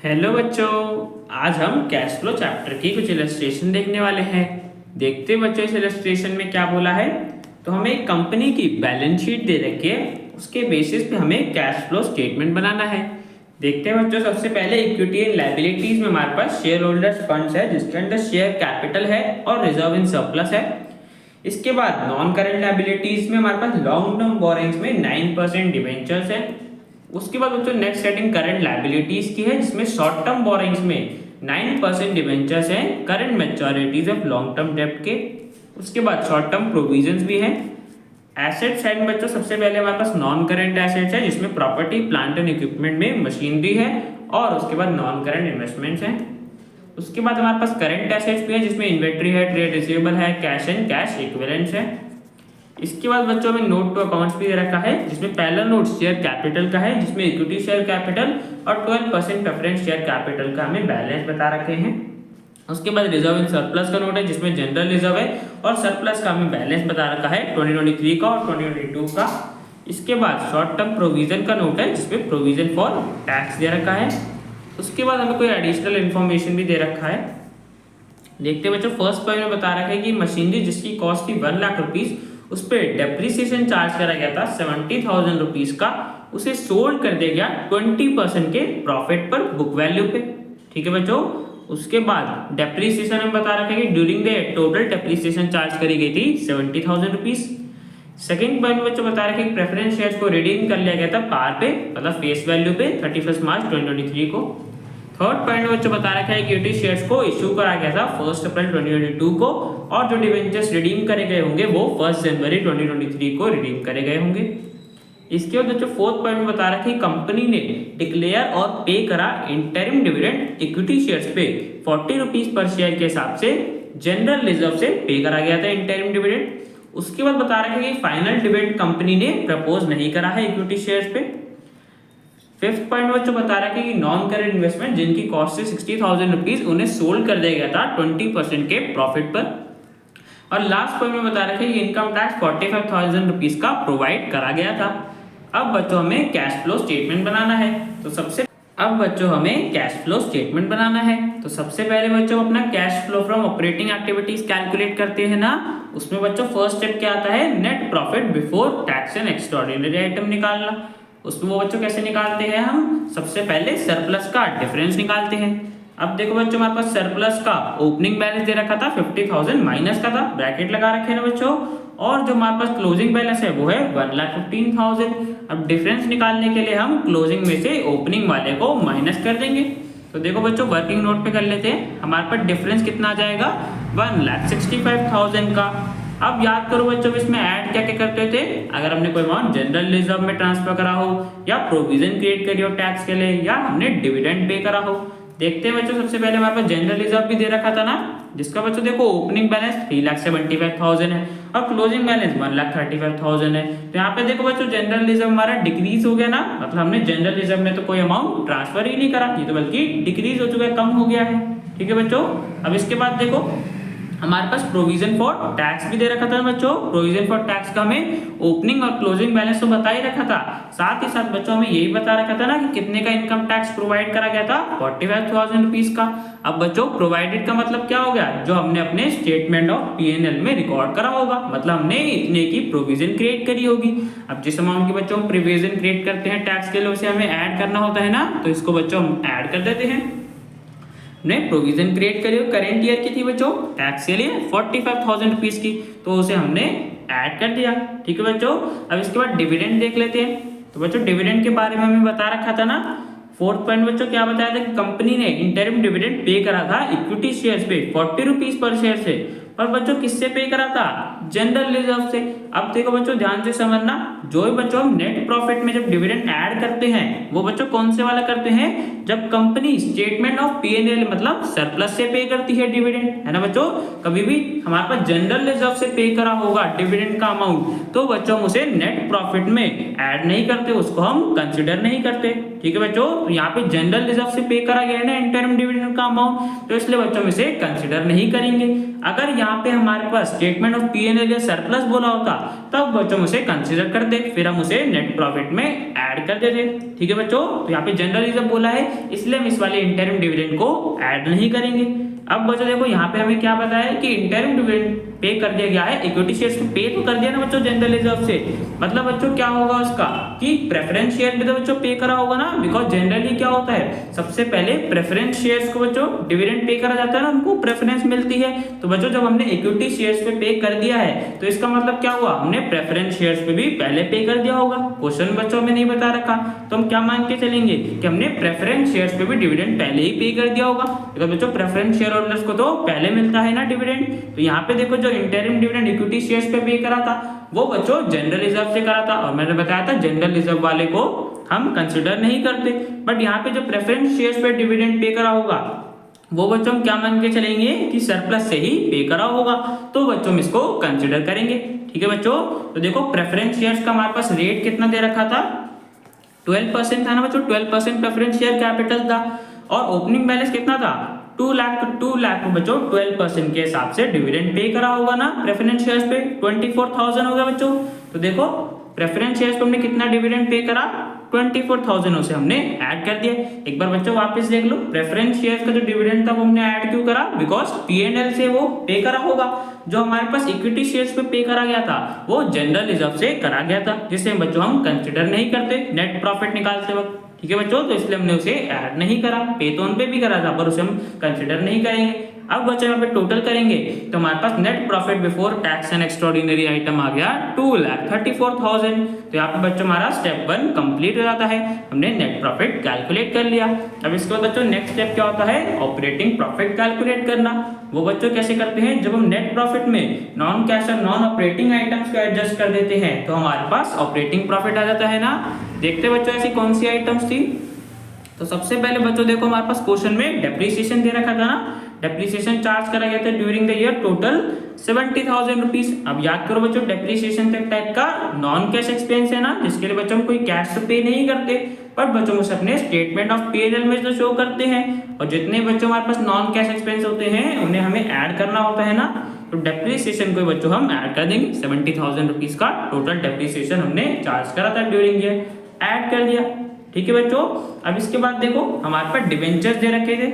Hello बच्चों, आज हम कैश फ्लो चैप्टर की कुछ इलस्ट्रेशन देखने वाले हैं। देखते हैं बच्चों इस इलस्ट्रेशन में क्या बोला है। तो हमें एक कंपनी की बैलेंस शीट दे रखी है, उसके बेसिस पे हमें कैश फ्लो स्टेटमेंट बनाना है। देखते हैं बच्चों, सबसे पहले इक्विटी एंड लायबिलिटीज में हमारे पास शेयर होल्डर्स फंड्स है, जिसके अंदर शेयर कैपिटल है और रिजर्व इन सरप्लस है। इसके बाद नॉन करंट लायबिलिटीज में हमारे पास लॉन्ग टर्म बोरिंग्स में 9% डिवेंचर्स है। उसके बाद बच्चों नेक्स्ट सेटिंग करंट लायबिलिटीज की है, जिसमें शॉर्ट टर्म बोरिंग्स में 9% डिवेंचर्स हैं, करंट मैच्योरिटीज ऑफ लॉन्ग टर्म डेब्ट के। उसके बाद शॉर्ट टर्म प्रोविजंस भी हैं। एसेट साइड में बच्चों सबसे पहले हमारे पास नॉन करंट एसेट्स है, जिसमें प्रॉपर्टी प्लांट एंड इक्विपमेंट में मशीनरी है, और उसके बाद नॉन करंट इन्वेस्टमेंट्स हैं। उसके बाद हमारे पास करंट एसेट्स भी है, जिसमें इन्वेंट्री है, ट्रेड रिसीवेबल है, कैश एंड कैश इक्विवेलेंट्स है। इसके बाद बच्चों में नोट टू अकाउंट्स भी दे रखा है, जिसमें पहला नोट शेयर कैपिटल का है, जिसमें इक्विटी शेयर कैपिटल और 12% प्रेफरेंस शेयर कैपिटल का हमें बैलेंस बता रखे हैं। उसके बाद रिजर्व इन सरप्लस का नोट है, जिसमें जनरल रिजर्व है और सरप्लस का हमें बैलेंस बता रखा है 2023 का और 2022 का। इसके बाद शॉर्ट टर्म प्रोविजन का नोट है, जिसमें प्रोविजन फॉर टैक्स दे रखा है। उसके बाद हमें कोई एडिशनल इन्फॉर्मेशन भी दे रखा है। देखते हैं बच्चों, फर्स्ट पॉइंट में बता रखा है कि मशीनरी जिसकी कॉस्ट थी 1 लाख रुपीज, उस पर डेप्रिसिएशन चार्ज करा गया था 70,000 रुपीज का, उसे सोल्ड कर दिया गया 20% के प्रॉफिट पर बुक वैल्यू पे। ठीक है बच्चों। उसके बाद डेप्रिसिएशन में बता रखा है कि during the total depreciation charge करी गई थी 70,000 रुपीज। सेकेंड पॉइंट में बच्चों बता रखे कि प्रेफरेंस शेयर्स को रिडीम कर लिया गया था पार पे, मतलब फेस वैल्यू पे 31 मार्च 2023 को। थर्ड पॉइंट में बच्चों बता रखा है कि इक्विटी शेयर्स को इश्यू करा गया था 1 अप्रैल 2022 को, और जो डिवेंचर्स रिडीम करे गए होंगे वो 1 जनवरी 2023 को रिडीम करे गए होंगे। इसके बाद बच्चों फोर्थ पॉइंट में बता रखा है कि कंपनी ने डिक्लेयर और पे करा इंटरिम डिविडेंड इक्विटी शेयर्स पे 40 रुपीज पर शेयर के हिसाब से जनरल रिजर्व से पे करा गया था इंटरिम डिविडेंड। उसके बाद बता रखा है कि फाइनल डिविडेंड कंपनी ने प्रपोज नहीं करा है इक्विटी शेयर्स पे। फिफ्थ पॉइंट बच्चों बता रहा है कि नॉन करंट इन्वेस्टमेंट जिनकी कॉस्ट से 60,000 रुपीज, उन्हें सोल्ड कर दिया गया था 20% के प्रॉफिट पर। और लास्ट पॉइंट में बता रखा है कि इनकम टैक्स 45,000 रुपीज का प्रोवाइड करा गया था। अब बच्चों हमें कैश फ्लो स्टेटमेंट बनाना है। तो सबसे पहले बच्चों अपना cash flow from operating activities calculate करते हैं ना। उसमें बच्चों फर्स्ट स्टेप क्या आता है, net profit before tax and extraordinary item निकालना। उसमें वो बच्चों कैसे निकालते हैं, हम सबसे पहले सरप्लस का डिफरेंस निकालते हैं। अब देखो बच्चों, हमारे पास सरप्लस का ओपनिंग बैलेंस दे रखा था 50,000 माइनस का था, ब्रैकेट लगा रखे हैं ना बच्चों, और जो हमारे पास क्लोजिंग बैलेंस है वो है 1,15,000। अब डिफरेंस निकालने के लिए हम क्लोजिंग में से ओपनिंग वाले को माइनस कर देंगे। तो देखो बच्चों, वर्किंग नोट पे कर लेते हैं। हमारे पास डिफरेंस कितना आ जाएगा, 1,65,000 का। अब याद करो बच्चों, इसमें ऐड क्या क्या करते थे, अगर हमने कोई अमाउंट जनरल रिजर्व में ट्रांसफर करा हो, या प्रोविजन क्रिएट करी हो टैक्स के लिए, या हमने डिविडेंड पे करा हो। देखते हैं बच्चों, सबसे पहले हमारे पास जनरल रिजर्व भी दे रखा था ना, जिसका बच्चों देखो ओपनिंग बैलेंस 3,75,000 है और क्लोजिंग बैलेंस 1,35,000 है। तो यहाँ पे देखो बच्चों, जनरल रिजर्व हमारा डिक्रीज हो गया ना, मतलब हमने जनरल रिजर्व में तो कोई अमाउंट ट्रांसफर ही नहीं करा, ये तो बल्कि डिक्रीज हो चुका है, कम हो गया है। ठीक है बच्चों। अब इसके बाद देखो हमारे पास प्रोविजन फॉर टैक्स भी दे रखा था बच्चों। प्रोविजन फॉर टैक्स का हमें ओपनिंग और क्लोजिंग बैलेंस तो बता ही रखा था, साथ ही साथ बच्चों हमें यही बता रखा था ना कि कितने का इनकम टैक्स प्रोवाइड करा गया था, 45,000 रुपीज का। अब बच्चों प्रोवाइडेड का मतलब क्या हो गया, जो हमने अपने स्टेटमेंट ऑफ P&L में रिकॉर्ड करा होगा, मतलब हमने इतने की प्रोविजन क्रिएट करी होगी। अब जिस अमाउंट की बच्चों प्रोविजन क्रिएट करते हैं टैक्स के लिए, उसे हमें ऐड करना होता है ना, तो इसको बच्चों हम ऐड कर देते हैं। ने प्रोविजन क्रिएट करी हो करेंट ईयर की थी बच्चों टैक्स के लिए 45,000 रुपीज की, तो उसे हमने ऐड कर दिया। ठीक है बच्चों। अब इसके बाद डिविडेंड देख लेते हैं। तो बच्चों डिविडेंड के बारे में हमें बता रखा था ना, फोर्थ पॉइंट बच्चों क्या बताया था कि कंपनी ने इंटरिम डिविडेंड पे करा था इक्विटी शेयर्स पे 40 रुपीज पर शेयर से, पर बच्चों किससे पे करा था, जनरल रिजर्व से। अब देखो बच्चों ध्यान से समझना, जो भी बच्चों हम नेट प्रॉफिट में जब डिविडेंड ऐड करते हैं, वो बच्चों कौन से वाला करते हैं, जब कंपनी स्टेटमेंट ऑफ P&L मतलब सरप्लस से पे करती है डिविडेंड, है ना बच्चों। कभी भी हमारे पास जनरल रिजर्व से पे करा होगा डिविडेंड का अमाउंट, तो बच्चों हम उसे नेट प्रॉफिट में ऐड नहीं करते, उसको हम कंसिडर नहीं करते। ठीक है बच्चों। तो यहाँ पे जनरल रिजर्व से पे करा गया है ना इंटरिम डिविडेंड का अमाउंट, तो इसलिए बच्चों हम इसे कंसिडर नहीं करेंगे। अगर यहाँ पे हमारे पास स्टेटमेंट ऑफ P&L या सरप्लस बोला होता तब बच्चों हम उसे कंसिडर करते, फिर हम उसे नेट प्रॉफिट में ऐड कर देते। ठीक है बच्चों, तो यहाँ पे जनरल रिजर्व बोला है इसलिए हम इस वाले इंटरिम डिविडेंड को ऐड नहीं करेंगे। अब बच्चों देखो यहाँ पे हमें क्या पता है कि इंटरिम डिविडेंड पे कर दिया गया है, इक्विटी शेयर्स को पे तो कर दिया ना बच्चों जनरल रिजर्व से, मतलब बच्चों क्या होगा उसका कि प्रेफरेंस शेयर भी तो बच्चों पे करा होगा ना, बिकॉज जनरली क्या होता है सबसे पहले प्रेफरेंस शेयर्स को बच्चों डिविडेंड पे करा जाता है ना, उनको प्रेफरेंस मिलती है। तो बच्चों जब हमने इक्विटी शेयर्स पे पे कर दिया है तो इसका मतलब क्या हुआ, हमने प्रेफरेंस शेयर्स पे भी पहले पे कर दिया होगा। क्वेश्चन बच्चों में नहीं बता रखा तो हम क्या मान के चलेंगे कि हमने प्रेफरेंस शेयर्स पे भी डिविडेंड पहले ही पे कर दिया होगा, बिकॉज बच्चों प्रेफरेंस शेयर होल्डर्स को तो पहले मिलता है ना डिविडेंड। तो यहाँ पे देखो जो इंटरिम डिविडेंड इक्विटी शेयर्स पे पे करा था वो बच्चों जनरल रिजर्व से करा था, और मैंने बताया था जनरल रिजर्व वाले को हम कंसिडर नहीं करते। बट यहाँ पे जो प्रेफरेंस शेयर्स पे डिविडेंड पे करा होगा वो बच्चों हम क्या मान के चलेंगे कि सरप्लस से ही पे करा होगा, तो बच्चों हम इसको कंसिडर करेंगे। ठीक है बच्चों, तो देखो प्रेफरेंस शेयर्स का हमारे पास रेट कितना दे रखा था, 12% था ना बच्चों, 12% प्रेफरेंस शेयर कैपिटल था, और ओपनिंग बैलेंस कितना था 2 लाख बच्चों 12% के हिसाब से डिविडेंड पे करा होगा ना प्रेफरेंस शेयर्स पे, 24,000 हो गया बच्चों। तो देखो प्रेफरेंस शेयर्स पे हमने कितना डिविडेंड पे करा, 24,000 उसे हमने ऐड कर दिया। एक बार बच्चों वापस देख लो, प्रेफरेंस शेयर्स का जो डिविडेंड था वो हमने ऐड क्यों करा, बिकॉज P&L से वो पे करा होगा। जो हमारे पास इक्विटी शेयर्स पे पे करा गया था वो जनरल रिजर्व से करा गया था, जिसे बच्चों हम कंसिडर नहीं करते नेट प्रॉफिट निकालते वक्त। ठीक है बच्चों, तो इसलिए हमने उसे ऐड नहीं करा, पे तो उन पे भी करा था पर उसे हम कंसिडर नहीं करेंगे। अब बच्चों यहाँ पे टोटल करेंगे तो हमारे पास net profit before tax and extraordinary item आ गया 2,34,000। तो यहाँ पे बच्चों हमारा स्टेप 1 कंप्लीट हो जाता है, हमने नेट प्रॉफिट कैलकुलेट कर लिया। अब इसके बाद बच्चों नेक्स्ट स्टेप क्या होता है, ऑपरेटिंग प्रॉफिट कैलकुलेट करना। वो बच्चों कैसे करते हैं, जब हम नेट प्रॉफिट में नॉन कैश और नॉन ऑपरेटिंग आइटम्स को एडजस्ट कर देते हैं तो हमारे पास ऑपरेटिंग प्रॉफिट आ जाता है ना। देखते बच्चों ऐसी कौन सी आइटम्स थी, तो सबसे पहले बच्चों देखो हमारे पास क्वेश्चन में डेप्रीसिएशन दे रखा था ना, डेप्रीसिएशन चार्ज करा गया था during the year total 70,000 rupees. अब याद करो बच्चों डेप्रीसिएशन एक टाइप का नॉन कैश एक्सपेंस है ना, जिसके लिए बच्चों हम कोई कैश तो पे नहीं करते, पर बच्चों को अपने स्टेटमेंट ऑफ P&L में तो शो करते हैं, और जितने बच्चों हमारे पास नॉन कैश एक्सपेंस होते हैं उन्हें हमें ऐड करना होता है ना। तो डेप्रीसिएशन को बच्चों हम ऐड कर देंगे, 70,000 रुपीज का टोटल डेप्रीसिएशन हमने चार्ज करा था ड्यूरिंग ईयर, ऐड कर दिया। ठीक है बच्चों, अब इसके बाद देखो हमारे पास डिवेंचर्स दे रखे थे।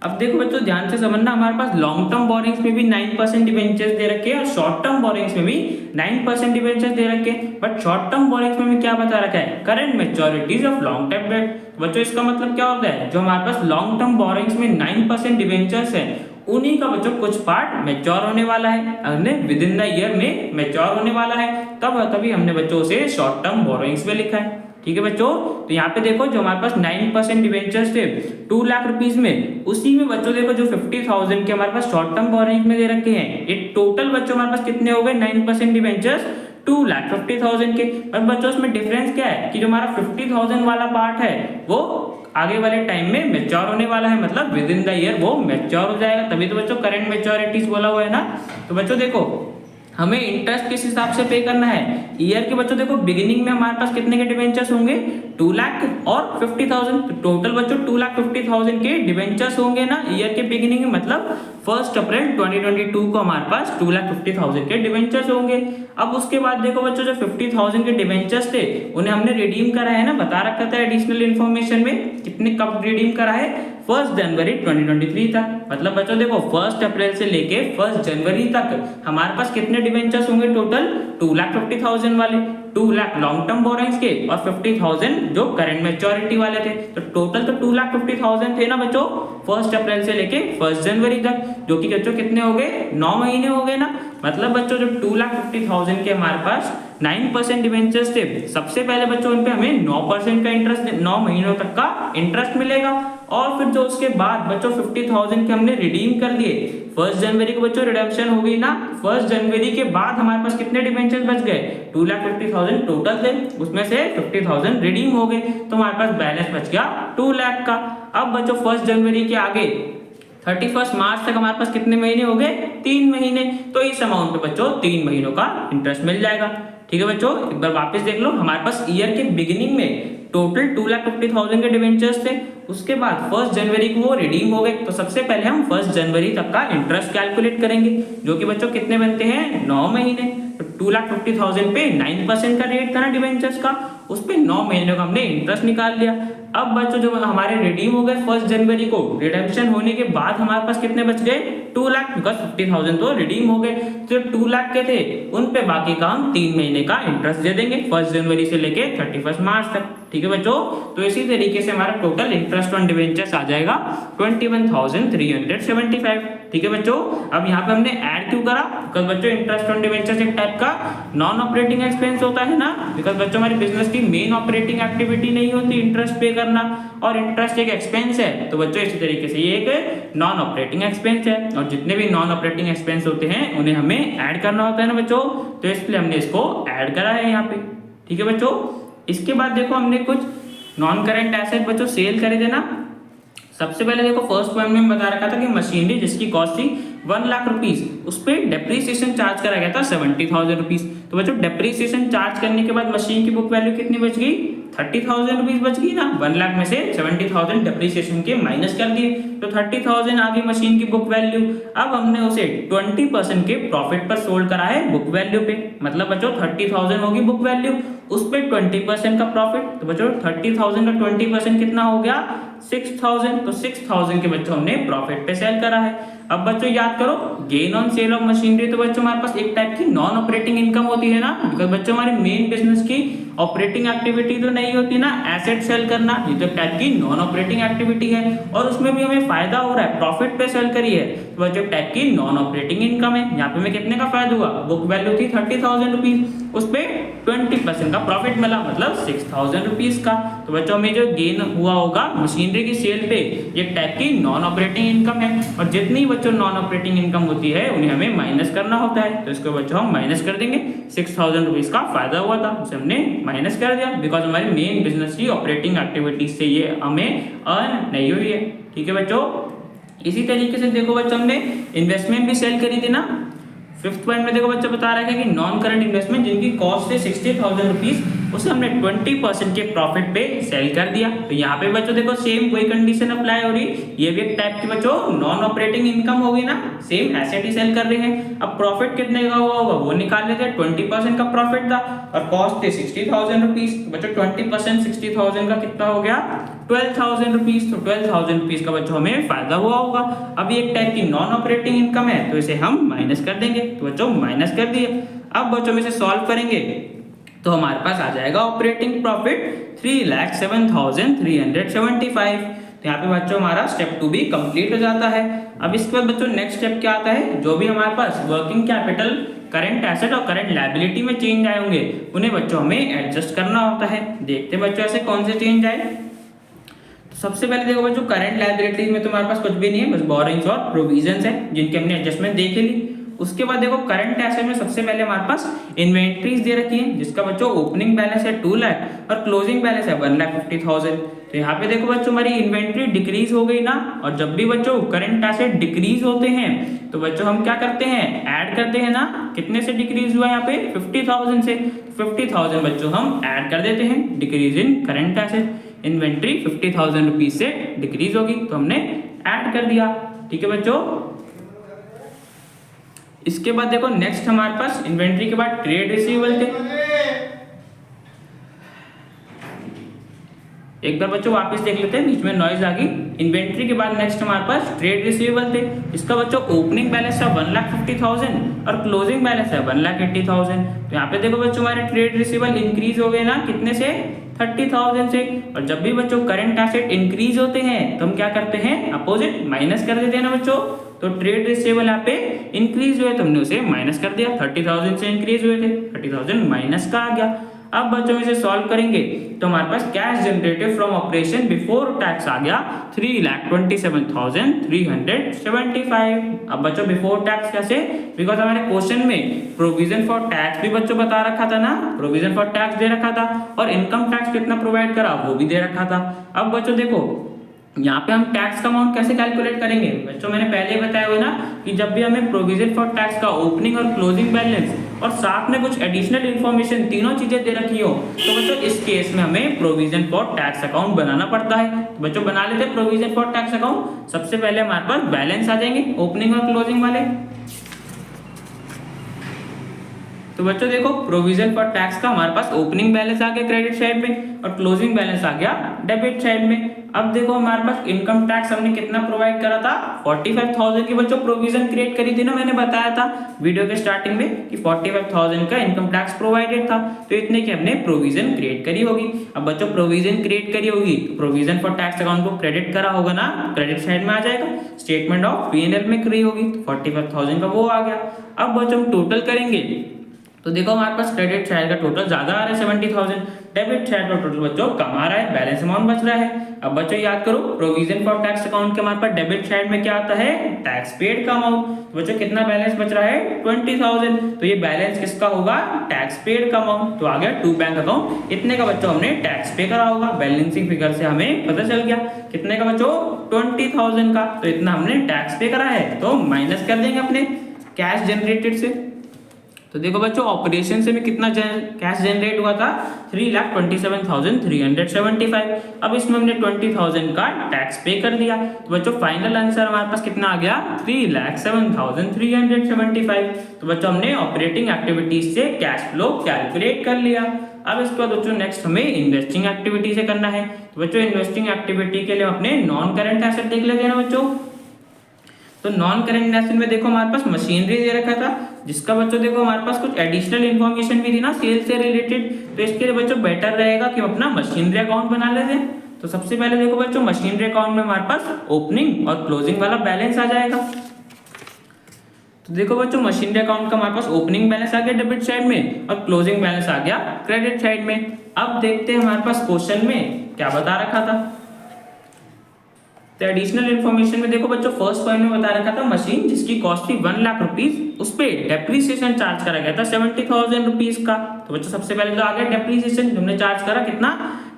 अब देखो बच्चों ध्यान से समझना, हमारे पास लॉन्ग टर्म बोरिंग्स में भी 9% डिवेंचर्स दे रखे हैं और शॉर्ट टर्म बोरिंग्स में भी 9% डिवेंचर्स दे रखे हैं। बट शॉर्ट टर्म बोरिंग्स में क्या बता रखा है, current मैच्योरिटीज of long term debt. बच्चों इसका मतलब क्या होता है, जो हमारे पास लॉन्ग टर्म बोरिंग्स में 9% डिवेंचर्स है उन्हीं का बच्चों कुछ पार्ट मैच्योर होने वाला है, हमने विद इन द ईयर में मैच्योर होने वाला है, तभी हमने बच्चों से शॉर्ट टर्म बोरिंग्स में लिखा है। ठीक है बच्चों, तो यहाँ पे देखो जो हमारे पास 9% डिवेंचर्स थे 2 लाख रुपीज में, उसी में बच्चों देखो जो 50,000 के हमारे पास शॉर्ट टर्म बोरिंग में दे रखे हैं, ये टोटल बच्चों हमारे पास कितने हो गए 9% डिवेंचर्स 2,50,000 के। पर बच्चों उसमें डिफरेंस क्या है कि जो हमारा 50,000 वाला पार्ट है वो आगे वाले टाइम में मैच्योर होने वाला है, मतलब विद इन द ईयर वो मैच्योर हो जाएगा, तभी तो बच्चों करंट मैच्योरिटीज बोला हुआ है ना। तो बच्चों देखो हमें इंटरेस्ट किस हिसाब से पे करना है, ईयर के बच्चों देखो बिगिनिंग में हमारे पास कितने के डिवेंचर्स होंगे 2 लाख और 50,000, तो टोटल बच्चों 2,50,000 के डिवेंचर्स होंगे ना ईयर के बिगिनिंग में, मतलब 1 अप्रैल 2022 को हमारे पास 2,50,000 के डिवेंचर्स होंगे। अब उसके बाद देखो बच्चों जो 50,000 के डिवेंचर्स थे उन्हें हमने रिडीम करा है ना, बता रखा था एडिशनल इन्फॉर्मेशन में, कितने कब रिडीम करा है 1 जनवरी 2023 तक, मतलब बच्चों देखो 1 अप्रैल से लेके 1 जनवरी तक हमारे पास कितने डिवेंचर्स होंगे टोटल 2,50,000 वाले, 2 लाख लॉन्ग टर्म बोरोइंग्स के और 50,000 जो करंट मैच्योरिटी वाले थे, तो टोटल तो 2,50,000 थे ना बच्चों 1 अप्रैल से लेके 1 जनवरी तक, जो कि बच्चों कितने हो गए 9 महीने हो गए ना। मतलब बच्चों जो 2,50,000 के हमारे पास 9% डिवेंचर्स थे, सबसे पहले बच्चों उन पे हमें 9% का इंटरेस्ट 9 महीनों तक का इंटरेस्ट मिलेगा, और फिर जो उसके बाद बच्चों 50,000 के हमने रिडीम कर लिए 1 जनवरी को बच्चों रिडेम्पशन हो गई ना, 1 जनवरी के बाद हमारे पास कितने डिवेंचर्स बच गए 2,50,000 टोटल थे, उसमें से 50,000 रिडीम हो गए, तो हमारे पास बैलेंस बच गया 2 लाख का। अब बच्चों 1 जनवरी के आगे 31 मार्च तक हमारे पास कितने महीने हो गए 3 महीने, तो इस अमाउंट पे बच्चों 3 महीनों का इंटरेस्ट मिल जाएगा। ठीक है बच्चों, एक बार वापस देख लो, हमारे पास ईयर के बिगिनिंग में टोटल 2,50,000 के डिवेंचर्स थे, उसके बाद 1 जनवरी को वो रिडीम हो गए। तो सबसे पहले हम 1 जनवरी तक का इंटरेस्ट कैलकुलेट करेंगे, जो कि बच्चों कितने बनते हैं, 9 महीने। तो 2,50,000 पे 9% का रेट था ना डिवेंचर्स का, उस पे 9 महीने का हमने इंटरेस्ट निकाल लिया। अब बच्चों जो हमारे रिडीम हो गए 1 जनवरी को, रिडेम्पशन होने के बाद हमारे पास कितने बच गए, 2 लाख, बिकॉज 50,000 तो रिडीम हो गए। तो 2 लाख के थे, उन पे बाकी का हम 3 महीने का इंटरेस्ट दे देंगे 1 जनवरी से लेके 31 मार्च तक। ठीक है बच्चों, तो इसी तरीके से हमारा टोटल इंटरेस्ट ऑन डिवेंचर्स आ जाएगा 21,375। ठीक है बच्चों, अब यहाँ पे हमने ऐड क्यों करा, बिकॉज बच्चों इंटरेस्ट ऑन डिवेंचर्स एक टाइप का नॉन ऑपरेटिंग एक्सपेंस होता है ना, बिकॉज बच्चों हमारी बिजनेस की मेन ऑपरेटिंग एक्टिविटी नहीं होती इंटरेस्ट पे करना, और इंटरेस्ट एक एक्सपेंस है। तो बच्चों इसी तरीके से ये एक नॉन ऑपरेटिंग एक्सपेंस है, और जितने भी नॉन ऑपरेटिंग एक्सपेंस होते हैं उन्हें हमें ऐड करना होता है ना बच्चों, तो इसलिए हमने इसको ऐड करा है यहाँ पे। ठीक है बच्चों, इसके बाद देखो हमने कुछ नॉन करेंट एसेट बच्चों सेल करे थे ना। सबसे पहले देखो फर्स्ट पॉइंट में बता रखा था कि मशीनरी जिसकी कॉस्ट थी 1 लाख रुपीज, उस पर डेप्रीसिएशन चार्ज करा गया था 70,000 रुपीज। तो बच्चों डेप्रीसिएशन चार्ज करने के बाद मशीन की बुक वैल्यू कितनी बच गई, 30,000 रुपीज बच गई ना। 1 लाख में से 70,000 डेप्रीसिएशन के माइनस कर दिए, तो 30,000 आ गई मशीन की बुक वैल्यू। अब हमने उसे 20% के प्रॉफिट पर सोल्ड करा है बुक वैल्यू पे, मतलब बच्चों 30,000 होगी बुक वैल्यू, उस पे 20% का प्रॉफिट। तो बच्चों 30,000 का 20% कितना हो गया, 6,000। तो 6,000 के बच्चों हमने प्रॉफिट पे सेल करा है। अब बच्चों याद करो, gain on sale of machinery तो बच्चों हमारे पास एक टाइप की नॉन ऑपरेटिंग इनकम होती है ना, बिकॉज बच्चों हमारी मेन बिजनेस की ऑपरेटिंग एक्टिविटी तो नहीं होती ना एसेट सेल करना, ये तो टाइप की नॉन ऑपरेटिंग एक्टिविटी है, और उसमें भी हमें फायदा हो रहा है, प्रॉफिट पे सेल करी है, तो बच्चों टाइप की नॉन ऑपरेटिंग इनकम है। यहाँ पे हमें कितने का फायदा हुआ, बुक वैल्यू थी 30,000 रुपीज, उस पे 20% का प्रॉफिट मिला, मतलब 6,000 रुपीज का। तो बच्चों में जो गेन हुआ होगा मशीनरी की सेल पे, ये टाइप की नॉन ऑपरेटिंग इनकम है, और जितनी बच्चों नॉन ऑपरेटिंग इनकम होती है उन्हें हमें माइनस करना होता है। तो इसको बच्चों हम माइनस कर देंगे, 6,000 रुपीज का फायदा हुआ था उसे हमने माइनस कर दिया, बिकॉज हमारी मेन बिजनेस की ऑपरेटिंग एक्टिविटीज से ये हमें अर्न नहीं हुई है। ठीक है बच्चों, इसी तरीके से देखो बच्चों हमने इन्वेस्टमेंट भी सेल करी थी ना। 5th पॉइंट में देखो बच्चा बता रहा है कि नॉन करंट इन्वेस्टमेंट जिनकी कॉस्ट है 60,000 रुपीज, उसे हमने 20% के प्रॉफिट पे सेल कर दिया। तो यहाँ पे बच्चों देखो सेम वही कंडीशन अप्लाई हो रही, ये भी एक टाइप की बच्चों नॉन ऑपरेटिंग इनकम होगी ना, सेम एसेट ही सेल कर रहे हैं। अब प्रॉफिट कितने का हुआ होगा वो निकाल लेते हैं, 20% का प्रॉफिट था और कॉस्ट थे 60,000 रुपीज, बच्चों 20% 60,000 का कितना हो गया, 12,000 रुपीज। तो 12,000 रुपीज का बच्चों हमें फायदा हुआ होगा। अभी एक टाइप की नॉन ऑपरेटिंग इनकम है, तो इसे हम माइनस कर देंगे, तो बच्चों माइनस कर दिए। अब बच्चों में से सॉल्व करेंगे तो हमारे पास आ जाएगा ऑपरेटिंग प्रॉफिट 3,07,375। तो यहाँ पे बच्चों हमारा स्टेप 2 भी कंप्लीट हो जाता है। अब इसके बाद बच्चों नेक्स्ट स्टेप क्या आता है, जो भी हमारे पास वर्किंग कैपिटल, करंट एसेट और करंट लायबिलिटी में चेंज आए होंगे उन्हें बच्चों हमें एडजस्ट करना होता है। देखते हैं बच्चों ऐसे कौन से चेंज आए। तो सबसे पहले देखो बच्चों करंट लायबिलिटी में तो हमारे पास कुछ भी नहीं है, बस बोरिंग्स और प्रोविजंस है जिनके हमने एडजस्टमेंट देख ली। उसके बाद देखो करंट एसेट में सबसे पहले हमारे पास इन्वेंट्रीज दे रखी है, जिसका बच्चों ओपनिंग बैलेंस है 2 लाख और क्लोजिंग बैलेंस है 1,50,000। तो यहाँ पे देखो बच्चों हमारी इन्वेंट्री डिक्रीज हो गई ना, और जब भी बच्चों करंट एसेट डिक्रीज होते हैं तो बच्चों हम क्या करते हैं, ऐड करते हैं ना। कितने से डिक्रीज हुआ यहाँ पे, 50,000 से। 50,000 बच्चों हम ऐड कर देते हैं, decrease in current asset. Inventory 50,000 rupees से डिक्रीज होगी तो हमने ऐड कर दिया। ठीक है बच्चों, इसके बाद देखो नेक्स्ट हमारे पास इन्वेंट्री के बाद ट्रेड रिसीवेबल थे। एक बार बच्चों वापस देख लेते हैं, बीच में नॉइज आ गई। इन्वेंट्री के बाद नेक्स्ट हमारे पास ट्रेड रिसीवेबल थे, इसका बच्चों ओपनिंग बैलेंस है 1,50,000 और क्लोजिंग बैलेंस है 1,80,000। तो यहाँ पे देखो बच्चों हमारे ट्रेड रिसीवेबल इंक्रीज हो गए ना, कितने से, 30,000 से। और जब भी बच्चों करंट एसेट इंक्रीज होते हैं तो हम क्या करते हैं, अपोजिट माइनस कर देते हैं ना बच्चों। तो ट्रेड रिसीवेबल यहाँ पे इंक्रीज हुए तो हमने उसे माइनस कर दिया, 30,000 से इंक्रीज हुए थे, 30,000 माइनस का आ गया। अब बच्चों में से सॉल्व करेंगे तो हमारे पास cash generated from operation before tax आ गया 3,27,375। अब बच्चों बिफोर टैक्स कैसे, बिकॉज हमारे क्वेश्चन में प्रोविजन फॉर टैक्स भी बच्चों बता रखा था ना, प्रोविजन फॉर टैक्स दे रखा था और इनकम टैक्स कितना प्रोवाइड करा वो भी दे रखा था। अब बच्चों देखो यहाँ पे हम टैक्स का अमाउंट कैसे कैलकुलेट करेंगे बच्चों, मैंने पहले ही बताया हुआ ना कि जब भी हमें प्रोविजन फॉर टैक्स का ओपनिंग और क्लोजिंग बैलेंस और साथ में कुछ एडिशनल इन्फॉर्मेशन तीनों चीजें दे रखी हो तो बच्चों इस केस में हमें प्रोविजन फॉर टैक्स अकाउंट बनाना पड़ता है। तो बच्चों बना लेते हैं प्रोविजन फॉर टैक्स अकाउंट। सबसे पहले हमारे पास बैलेंस आ जाएंगे ओपनिंग और क्लोजिंग वाले। तो बच्चों देखो प्रोविजन फॉर टैक्स का हमारे पास ओपनिंग बैलेंस आ गया क्रेडिट साइड में और क्लोजिंग बैलेंस आ गया डेबिट साइड में। अब देखो हमारे पास इनकम टैक्स हमने कितना प्रोवाइड करा था 45,000 की बच्चों प्रोविजन क्रिएट करी थी ना, मैंने बताया था वीडियो के स्टार्टिंग में कि 45,000 का इनकम टैक्स प्रोवाइडेड था, तो इतने की हमने प्रोविजन क्रिएट करी होगी। अब बच्चों प्रोविजन क्रिएट करी होगी तो प्रोविजन फॉर टैक्स अकाउंट को क्रेडिट करा होगा ना, क्रेडिट साइड में आ जाएगा, स्टेटमेंट ऑफ P&L में करी होगी तो 45,000 का वो आ गया। अब बच्चों हम टोटल करेंगे तो देखो हमारे पास क्रेडिट साइड का टोटल ज्यादा आ रहा है 70,000, डेबिट साइड का टोटल बच्चों कम आ रहा है, बैलेंस अमाउंट बच रहा है। अब बच्चों याद करो प्रोविजन फॉर टैक्स अकाउंट के हमारे पास डेबिट साइड में क्या आता है टैक्स पेड का अमाउंट। तो बच्चों कितना बैलेंस बच रहा है 20,000, तो ये बैलेंस किसका होगा टैक्स पेड का अमाउंट। तो आ गया टू बैंक अकाउंट, इतने का बच्चों हमने टैक्स पे करा होगा। बैलेंसिंग फिगर से हमें पता चल गया कितने का बच्चों 20,000 का, तो इतना हमने टैक्स पे करा है तो माइनस कर देंगे अपने कैश जनरेटेड से। तो देखो बच्चों ऑपरेशन से में कितना कैश जनरेट हुआ था 3,27,375। अब इसमें हमने 20,000 का टैक्स पे कर दिया तो बच्चों फाइनल आंसर हमारे पास कितना आ गया 3,07,375। तो बच्चों हमने ऑपरेटिंग एक्टिविटीज से कैश फ्लो कैलकुलेट कर लिया। अब इसके बाद बच्चों नेक्स्ट हमें इन्वेस्टिंग एक्टिविटी से करना है। तो बच्चों इन्वेस्टिंग एक्टिविटी के लिए अपने नॉन करंट एसेट देख लेते हैं ना बच्चों। तो नॉन करंट एसेट में देखो हमारे पास मशीनरी दे रखा था जिसका बच्चों देखो हमारे पास कुछ एडिशनल इन्फॉर्मेशन भी थी ना सेल से रिलेटेड, तो इसके लिए बच्चों बेटर रहेगा कि हम अपना मशीनरी अकाउंट बना लेते हैं। तो सबसे पहले देखो बच्चों मशीनरी अकाउंट में हमारे पास ओपनिंग और क्लोजिंग वाला बैलेंस आ जाएगा। तो देखो बच्चों मशीनरी अकाउंट का हमारे पास ओपनिंग बैलेंस आ गया डेबिट साइड में और क्लोजिंग बैलेंस आ गया क्रेडिट साइड में। अब देखते हैं हमारे पास क्वेश्चन में क्या बता रखा था। तो एडिशनल इन्फॉर्मेशन में देखो बच्चों फर्स्ट पॉइंट में बता रखा था मशीन जिसकी कॉस्ट थी 1 लाख रुपीज, उस पे डेप्रीसिएशन चार्ज करा गया था 70,000 रुपीज का। तो बच्चों सबसे पहले तो आ गया डेप्रीसिएशन, हमने चार्ज करा कितना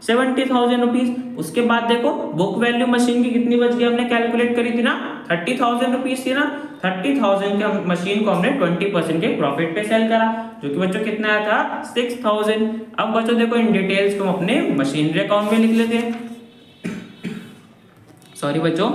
70,000 रुपीज। उसके बाद देखो बुक वैल्यू मशीन की कितनी बच गई हमने कैलकुलेट करी थी ना 30,000 रुपीज थी ना। 30,000 के मशीन को हमने 20% के प्रॉफिट पे सेल करा जो कि बच्चों कितना आया था 6,000। अब बच्चों देखो इन डिटेल्स को हम अपने मशीनरी अकाउंट में लिख लेते हैं। सॉरी बच्चों,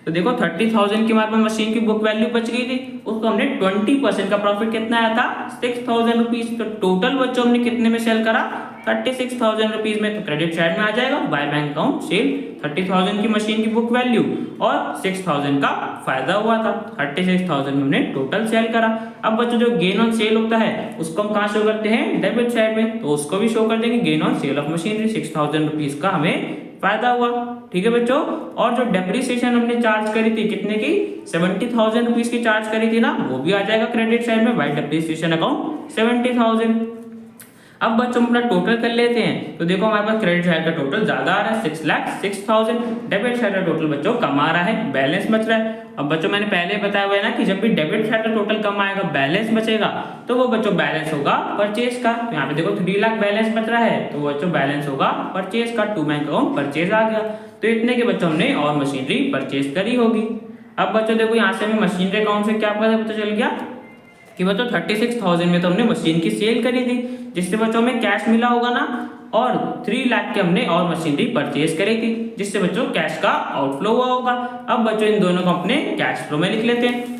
तो देखो 30,000 की हमारे पास मशीन की बुक वैल्यू बच गई थी, उसको हमने 20% का प्रॉफिट कितना आया था 6,000 रुपीज। तो टोटल बच्चों हमने कितने में सेल करा 36,000 रुपीज में। तो क्रेडिट साइड में आ जाएगा बाय बैंक अकाउंट सेल 30,000 की मशीन की बुक वैल्यू और 6,000 का फायदा हुआ था। 36,000 में हमने टोटल सेल करा। अब बच्चों जो गेन ऑन सेल होता है उसको हम कहाँ शो करते हैं डेबिट साइड में, तो उसको भी शो कर देंगे gain on sale of machinery 6,000 rupees का हमें फायदा हुआ। ठीक है बच्चों, और जो डेप्रीसिएशन हमने चार्ज करी थी कितने की 70,000 रुपीज की चार्ज करी थी ना, वो भी आ जाएगा क्रेडिट साइड में बाय डेप्रीसिएशन अकाउंट 70,000। अब बच्चों अपना टोटल कर लेते हैं। तो देखो हमारे पास क्रेडिट साइड का टोटल ज्यादा आ रहा है 6,06,000, डेबिट साइड का टोटल बच्चों कम आ रहा है, बैलेंस बच रहा है। अब बच्चों मैंने पहले बताया हुआ है ना कि जब भी डेबिट साइड का टोटल कम आएगा बैलेंस बचेगा तो वो बच्चों बैलेंस होगा परचेज का। तो यहाँ पे देखो 3 लाख बैलेंस बच रहा है तो बच्चों बैलेंस होगा परचेज का, टू बैंक अकाउंट परचेज आ गया। तो इतने के बच्चों हमने और मशीनरी परचेज करी होगी। अब बच्चों देखो यहाँ से हमें मशीनरी अकाउंट से क्या पता चल गया कि बच्चों 36,000 में तो हमने मशीन की सेल करी थी जिससे बच्चों में कैश मिला होगा ना, और 3 लाख के हमने और मशीनरी परचेज करी थी जिससे बच्चों कैश का आउटफ्लो हुआ होगा। अब बच्चों इन दोनों को अपने कैश फ्लो में लिख लेते हैं।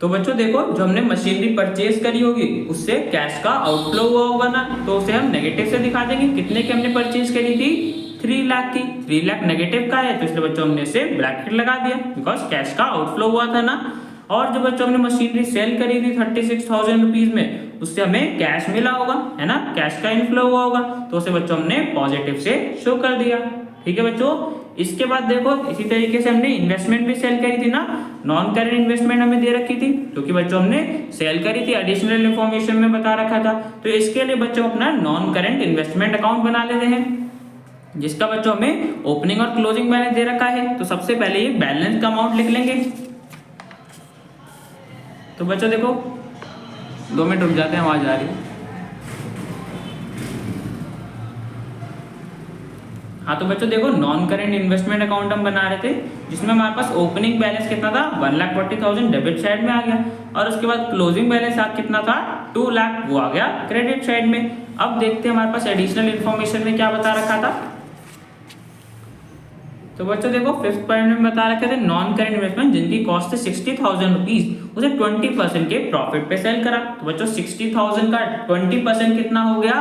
तो बच्चों देखो जो हमने मशीनरी परचेज करी होगी उससे कैश का आउटफ्लो हुआ होगा ना, तो उसे हम नेगेटिव से दिखा देंगे। कितने की हमने परचेज करी थी 3 लाख की, 3 लाख नेगेटिव का है तो इसलिए बच्चों हमने इसे ब्रैकेट लगा दिया बिकॉज कैश का आउटफ्लो हुआ था ना। और जो बच्चों हमने मशीनरी सेल करी थी 36,000 रुपीज में उससे हमें कैश मिला होगा है ना, कैश का इनफ्लो हुआ होगा तो उसे बच्चों हमने पॉजिटिव से शो कर दिया। ठीक है बच्चों, इसके बाद देखो इसी तरीके से हमने इन्वेस्टमेंट भी सेल करी थी ना, नॉन करंट इन्वेस्टमेंट हमें दे रखी थी क्योंकि बच्चों हमने सेल करी थी, एडिशनल इन्फॉर्मेशन में बता रखा था। तो इसके लिए बच्चों अपना नॉन करंट इन्वेस्टमेंट अकाउंट बना लेते हैं जिसका बच्चों हमें ओपनिंग और क्लोजिंग बैलेंस दे रखा है। तो सबसे पहले ये बैलेंस का अमाउंट लिख लेंगे। तो बच्चों देखो 2 मिनट रुक जाते हैं, आवाज आ रही है। हाँ तो बच्चों देखो, नॉन करेंट इन्वेस्टमेंट अकाउंट हम बना रहे थे, जिसमें हमारे पास ओपनिंग बैलेंस कितना था, 1,40,000 डेबिट साइड में आ गया, और उसके बाद क्लोजिंग बैलेंस कितना था, 2 लाख, वो आ गया क्रेडिट साइड में। अब देखते हैं हमारे पास एडिशनल इन्फॉर्मेशन में क्या बता रखा था। तो बच्चों देखो, 5th पॉइंट में बता रखे थे, नॉन करेंट इन्वेस्टमेंट जिनकी कॉस्ट है 60,000 रुपीज, उसे 20% के प्रॉफिट पे सेल करा। तो बच्चों 60,000 का 20% कितना हो गया,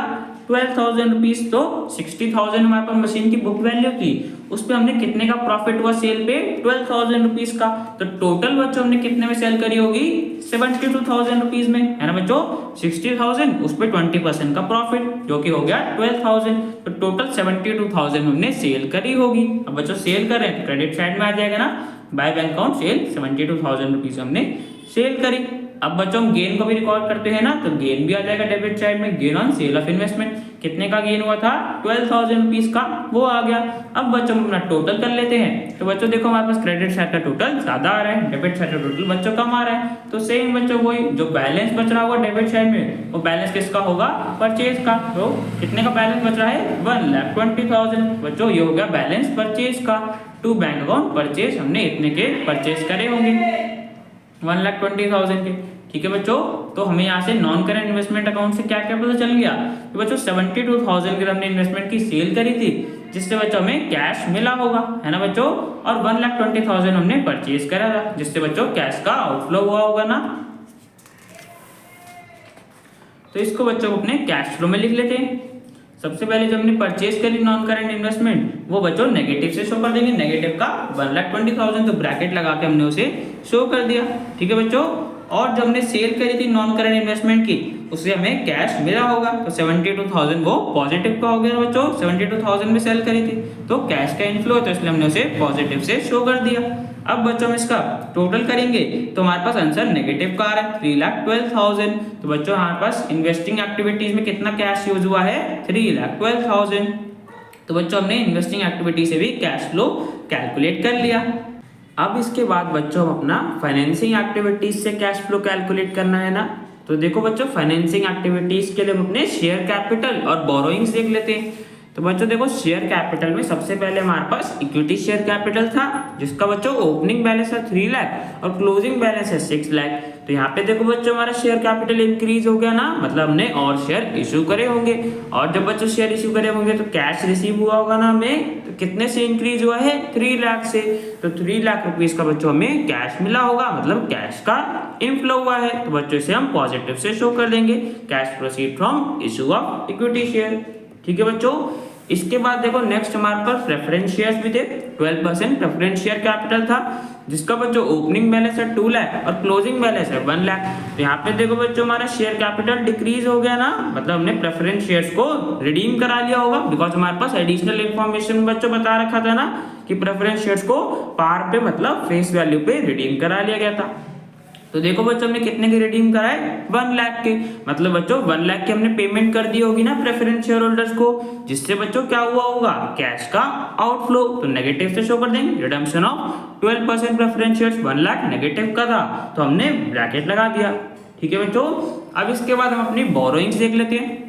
12,000 रुपीज। तो 60,000 हमारे पास मशीन की बुक वैल्यू थी, उस पर हमने कितने का प्रॉफिट हुआ सेल पे, 12,000 रुपीज का। तो टोटल बच्चों हमने कितने में सेल करी होगी, 72,000 रुपीज में, है ना बच्चों। 60,000 उस पर 20% का प्रॉफिट, जो कि हो गया 12,000। तो टोटल 72,000 हमने सेल करी होगी। अब बच्चों सेल कर रहे हैं, क्रेडिट साइड में आ जाएगा ना, by bank account cell 72,000 rupees हमने सेल करी। अब बच्चों हम गेन को भी रिकॉर्ड करते हैं ना, तो गेन भी आ जाएगा डेबिट साइड में, gain on sale of investment. कितने का गेन हुआ था, 12,000 रुपीज का, वो आ गया। अब बच्चों हम अपना टोटल कर लेते हैं। तो बच्चों देखो, हमारे पास क्रेडिट साइड का टोटल ज्यादा आ रहा है, डेबिट साइड का टोटल बच्चों कम आ रहा है। तो सेम बच्चों वही जो बैलेंस बच रहा होगा डेबिट साइड में, वो बैलेंस किसका होगा, परचेज का। तो कितने का बैलेंस बच रहा है, 1,20,000। बच्चों ये हो गया बैलेंस परचेज का, टू बैंक अकाउंट परचेज, हमने इतने के परचेज करे होंगे, 1,20,000 के। ठीक है बच्चों, तो हमें यहाँ से नॉन करेंट इन्वेस्टमेंट अकाउंट से क्या क्या पता चल गया कि बच्चों 72,000 की हमने इन्वेस्टमेंट की सेल करी थी, जिससे बच्चों हमें कैश मिला होगा, है ना बच्चों। और 1,20,000 हमने परचेज करा था, जिससे बच्चों कैश का आउटफ्लो हुआ होगा ना। तो इसको बच्चों को अपने कैश फ्लो में लिख लेते हैं। सबसे पहले जब हमने परचेज करी नॉन करेंट इन्वेस्टमेंट, वो बच्चों नेगेटिव से शो कर देंगे, नेगेटिव का 1,20,000, तो ब्रैकेट लगा के हमने उसे शो कर दिया। ठीक है बच्चों, और जब हमने सेल करी थी नॉन करेंट इन्वेस्टमेंट की, उससे हमें कैश मिला होगा, तो 72,000 वो पॉजिटिव का हो गया बच्चों, 72,000 में सेल करी थी, तो कैश का इनफ्लो है, तो इसलिए हमने उसे पॉजिटिव से शो कर दिया। अब बच्चों हम इसका टोटल करेंगे, तो हमारे पास आंसर नेगेटिव का आ रहा है, 3,12,000। तो बच्चों हमारे पास इन्वेस्टिंग एक्टिविटीज में कितना कैश यूज हुआ है, 3,12,000। तो बच्चों हमने इन्वेस्टिंग एक्टिविटी से भी कैश फ्लो कैलकुलेट कर लिया। अब इसके बाद बच्चों हम अपना फाइनेंसिंग एक्टिविटीज से कैश फ्लो कैलकुलेट करना है ना। तो देखो बच्चों, फाइनेंसिंग एक्टिविटीज के लिए हम अपने शेयर कैपिटल और बोरोइंग्स देख लेते हैं। तो बच्चों देखो, शेयर कैपिटल में सबसे पहले हमारे पास इक्विटी शेयर कैपिटल था, जिसका बच्चों ओपनिंग बैलेंस है 3 लाख और क्लोजिंग बैलेंस है 6 लाख। तो यहाँ पे देखो बच्चों, हमारा शेयर कैपिटल इंक्रीज हो गया ना, मतलब हमने और शेयर इश्यू करे होंगे, और जब बच्चों शेयर इश्यू करे होंगे तो कैश रिसीव हुआ होगा ना हमें। तो कितने से इंक्रीज हुआ है, 3 लाख से। तो 3 लाख रुपीज का बच्चों हमें कैश मिला होगा, मतलब कैश का इनफ्लो हुआ है। तो बच्चों इसे हम पॉजिटिव से शो कर देंगे, cash proceed from issue of equity share. ठीक है बच्चों, इसके बाद देखो नेक्स्ट हमारे पास प्रेफरेंस शेयर्स भी थे, 12% प्रेफरेंस शेयर कैपिटल था, जिसका बच्चों ओपनिंग बैलेंस है 2 लाख और क्लोजिंग बैलेंस है 1 लाख। तो यहाँ पे देखो बच्चों, हमारा शेयर कैपिटल डिक्रीज हो गया ना, मतलब हमने प्रेफरेंस शेयर्स को रिडीम करा लिया होगा, बिकॉज हमारे पास एडिशनल इन्फॉर्मेशन बच्चों बता रखा था ना कि प्रेफरेंस शेयर्स को पार पे मतलब फेस वैल्यू पे रिडीम करा लिया गया था। तो देखो बच्चों, हमने कितने के रिडीम कराए, 1 लाख के, मतलब बच्चों 1 लाख की हमने पेमेंट कर दी होगी ना प्रेफरेंस शेयर होल्डर्स को, जिससे बच्चों क्या हुआ होगा, कैश का आउटफ्लो। तो नेगेटिव से शो कर देंगे, redemption of 12% preference shares, 1 lakh negative का था, तो हमने ब्रैकेट लगा दिया। ठीक है बच्चों, अब इसके बाद हम अपनी बोरोइंग्स देख लेते हैं।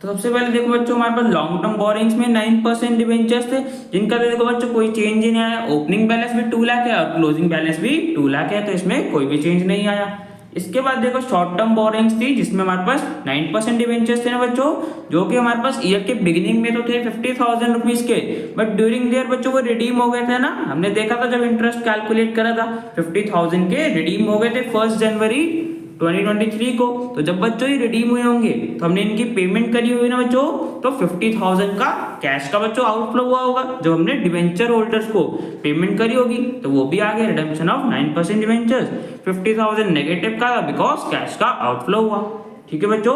तो सबसे पहले देखो बच्चों, हमारे पास लॉन्ग टर्म बोरिंग्स में 9% डिबेंचर्स थे, जिनका देखो बच्चों कोई चेंज ही नहीं आया। ओपनिंग बैलेंस भी 2 लाख है और क्लोजिंग बैलेंस भी 2 लाख है, तो इसमें कोई भी चेंज नहीं आया। इसके बाद देखो शॉर्ट टर्म बोरिंग्स थी, जिसमें हमारे पास 9% डिबेंचर्स थे ना बच्चों, जो कि हमारे पास ईयर के बिगिनिंग में तो थे 50,000 रुपीज के, बट ड्यूरिंग देयर बच्चों वो रिडीम हो गए थे ना। हमने देखा था जब इंटरेस्ट कैलकुलेट करा था, 50,000 के रिडीम हो गए थे 1 जनवरी 2023 को। तो जब बच्चों ये रिडीम हुए होंगे तो हमने इनकी पेमेंट करी हुई ना बच्चों, तो 50,000 का कैश का बच्चों आउटफ्लो हुआ होगा, जो हमने डिवेंचर होल्डर्स को पेमेंट करी होगी, तो वो भी आ गया, रिडम्पशन ऑफ 9% डिवेंचर्स, 50,000 नेगेटिव का था बिकॉज कैश का आउटफ्लो हुआ। ठीक है बच्चों,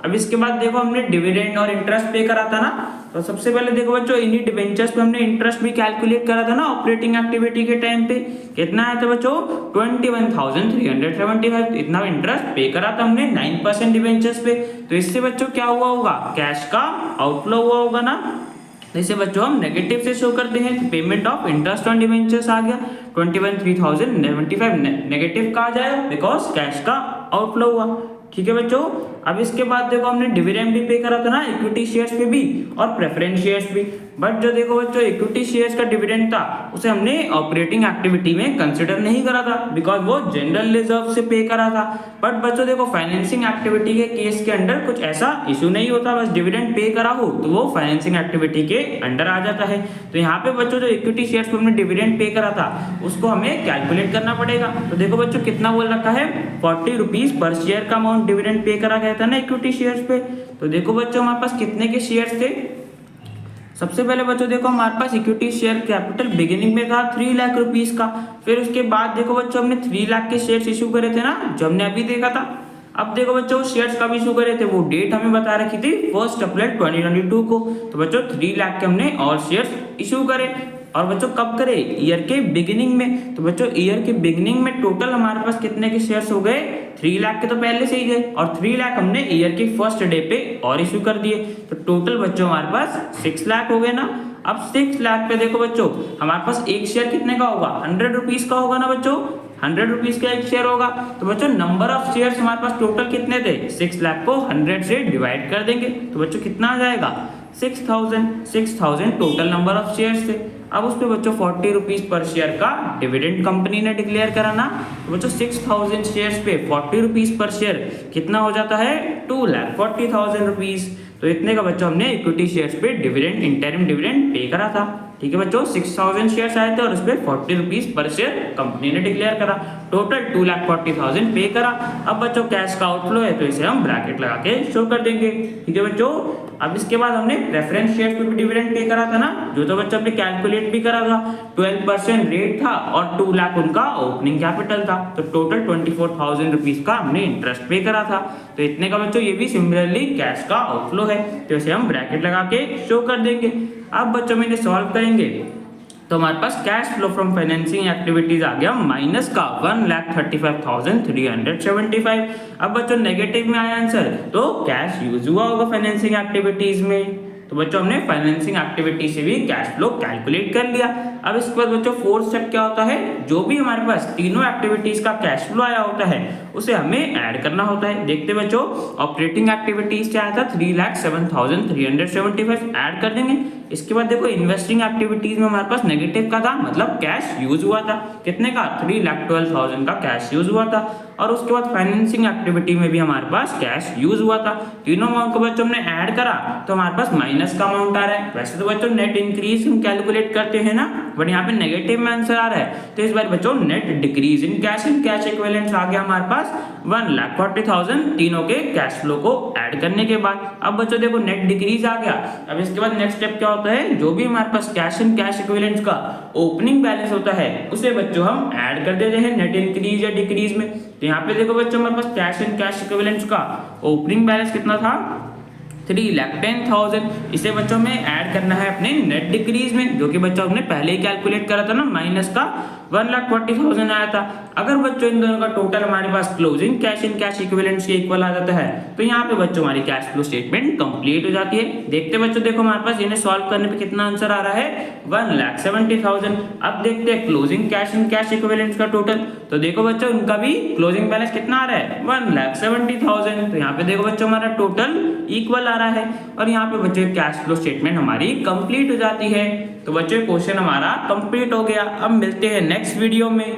अब इसके बाद देखो हमने डिविडेंड और इंटरेस्ट पे करा था ना। तो सबसे पहले देखो बच्चों, इन्हीं डिवेंचर्स पे हमने इंटरेस्ट भी कैलकुलेट करा था ना ऑपरेटिंग एक्टिविटी के टाइम पे। कितना आया था बच्चों, 21,375, इतना इंटरेस्ट पे करा था हमने 9% डिवेंचर्स पे। तो इससे बच्चों क्या हुआ होगा, कैश का आउटफ्लो हुआ होगा ना। इसे बच्चों हम नेगेटिव से शो करते हैं, payment of interest on debentures आ गया, 21,375 नेगेटिव का आ जाएगा बिकॉज कैश का आउटफ्लो हुआ। ठीक है बच्चों। अब इसके बाद देखो हमने डिविडेंड भी पे करा था ना इक्विटी शेयर्स पे भी और प्रेफरेंस शेयर्स भी, बट जो देखो बच्चों इक्विटी शेयर्स का डिविडेंड था उसे हमने ऑपरेटिंग एक्टिविटी में कंसिडर नहीं करा था बिकॉज वो जनरल रिजर्व से पे करा था। बट बच्चों देखो फाइनेंसिंग एक्टिविटी के केस के अंडर कुछ ऐसा इशू नहीं होता, बस डिविडेंड पे करा हो तो वो फाइनेंसिंग एक्टिविटी के अंडर आ जाता है। तो यहाँ पे बच्चों जो इक्विटी शेयर्स पे हमने डिविडेंड पे करा था उसको हमें कैलकुलेट करना पड़ेगा। तो देखो बच्चों कितना बोल रखा है 40 रुपीज पर शेयर का अमाउंट डिविडेंड पे करा गया था ना इक्विटी शेयर्स पे। तो देखो बच्चों हमारे पास कितने के शेयर्स थे, सबसे पहले बच्चों देखो हमारे पास इक्विटी शेयर कैपिटल बिगिनिंग में था 3 लाख रुपीस का। फिर उसके बाद देखो बच्चों हमने 3 लाख के शेयर्स इशू करे थे ना जो हमने अभी देखा था। अब देखो बच्चों शेयर्स कब इशू करे थे वो डेट हमें बता रखी थी 1 अप्रैल 2022 को। तो बच्चों 3 लाख के हमने और शेयर्स इशू करे और बच्चों कब करे ईयर के बिगिनिंग में। तो बच्चों ईयर के बिगिनिंग में टोटल हमारे पास कितने के शेयर्स हो गए 3 लाख के तो पहले से ही गए और 3 लाख हमने ईयर के फर्स्ट डे पे और इशू कर दिए। तो टोटल बच्चों हमारे पास 6 लाख हो गए ना। अब 6 लाख पे देखो बच्चों हमारे पास एक शेयर कितने का होगा 100 रुपीज का होगा ना बच्चों, 100 रुपीज का एक शेयर होगा। तो बच्चों नंबर ऑफ शेयर्स हमारे पास टोटल कितने थे 6 लाख को 100 से डिवाइड कर देंगे तो बच्चों कितना आ जाएगा 6000 टोटल नंबर ऑफ शेयर्स थे। अब उस पे बच्चों 40 रुपीज पर शेयर का डिविडेंड कंपनी ने डिक्लेयर करा ना। तो बच्चों 6000 शेयर्स पे 40 रुपीज पर शेयर कितना हो जाता है 2,40,000 रुपीज। तो इतने का बच्चों हमने इक्विटी शेयर्स पे डिविडेंड इंटरिम डिविडेंड पे करा था। ठीक है बच्चों 6000 शेयर्स आए थे और उस पर 40 रुपीज पर शेयर कंपनी ने डिक्लेयर करा, टोटल 2,40,000 पे करा। अब बच्चों कैश का आउटफ्लो है तो इसे हम ब्रैकेट लगा के शो कर देंगे। ठीक है बच्चों अब इसके बाद हमने प्रेफरेंस शेयर्स पे भी डिविडेंड पे करा था ना जो तो बच्चों हमने कैलकुलेट भी करा था 12% रेट था और 2 लाख उनका ओपनिंग कैपिटल था। तो टोटल 24,000 रुपीज का हमने इंटरेस्ट पे करा था। तो इतने का बच्चों ये भी सिमिलरली कैश का आउटफ्लो है तो इसे हम ब्रैकेट लगा के शो कर देंगे। अब बच्चों में सॉल्व करेंगे तो हमारे पास cash flow from financing activities आ गया माइनस का 1,35,375। अब बच्चों नेगेटिव में आया आंसर तो कैश यूज हुआ होगा फाइनेंसिंग एक्टिविटीज में। तो बच्चों हमने फाइनेंसिंग एक्टिविटी से भी कैश फ्लो कैलकुलेट कर लिया। अब इसके बाद बच्चों फोर्थ स्टेप क्या होता है जो भी हमारे पास तीनों एक्टिविटीज का कैश फ्लो आया होता है उसे हमें ऐड करना होता है। देखते बच्चों ऑपरेटिंग एक्टिविटीज से आया था 3,07,375 ऐड कर देंगे। इसके बाद देखो इन्वेस्टिंग एक्टिविटीज में हमारे पास नेगेटिव का था मतलब कैश यूज हुआ था कितने का 3,12,000 का कैश यूज हुआ था। और उसके बाद फाइनेंसिंग एक्टिविटी में भी हमारे पास कैश यूज हुआ था। तीनों अमाउंट को बच्चों हमने ऐड करा तो हमारे पास माइनस का अमाउंट आ रहा है। वैसे तो बच्चों नेट इंक्रीज हम कैलकुलेट करते हैं ना बट यहाँ पे नेगेटिव में आंसर आ रहा है तो इस बार बच्चों net decrease in cash equivalents आ गया हमारे पास 1,40,000 तीनों के कैश फ्लो को ऐड करने के बाद। अब बच्चों देखो नेट डिक्रीज आ गया। अब इसके बाद नेक्स्ट स्टेप क्या होता है जो भी हमारे पास कैश एंड कैश इक्विवेलेंट्स का ओपनिंग बैलेंस होता है उसे बच्चों हम ऐड कर देते हैं नेट इंक्रीज या डिक्रीज में। तो यहाँ पे देखो बच्चों हमारे पास कैश एंड कैश इक्विवेलेंट्स का ओपनिंग बैलेंस कितना था 3,10,000। इसे बच्चों में ऐड करना है अपने नेट डिक्रीज में जो कि बच्चों हमने पहले ही कैलकुलेट करा था ना माइनस का 1,40,000 आया था। अगर बच्चों इन दोनों का टोटल हमारे पास closing cash and cash equivalents के इक्वल आ जाता है तो यहाँ पे बच्चों हमारी कैश फ्लो स्टेटमेंट कंप्लीट हो जाती है। देखते बच्चों देखो हमारे पास इन्हें सॉल्व करने पे कितना आंसर आ रहा है 1,70,000। अब देखते हैं closing cash and cash equivalents का टोटल। तो देखो बच्चों उनका भी क्लोजिंग बैलेंस कितना आ रहा है 1,70,000। तो यहाँ पे देखो बच्चों हमारा टोटल इक्वल आ रहा है और यहाँ पे बच्चों कैश फ्लो स्टेटमेंट हमारी कंप्लीट हो जाती है। तो बच्चों क्वेश्चन हमारा कंप्लीट हो गया। अब मिलते हैं नेक्स्ट वीडियो में।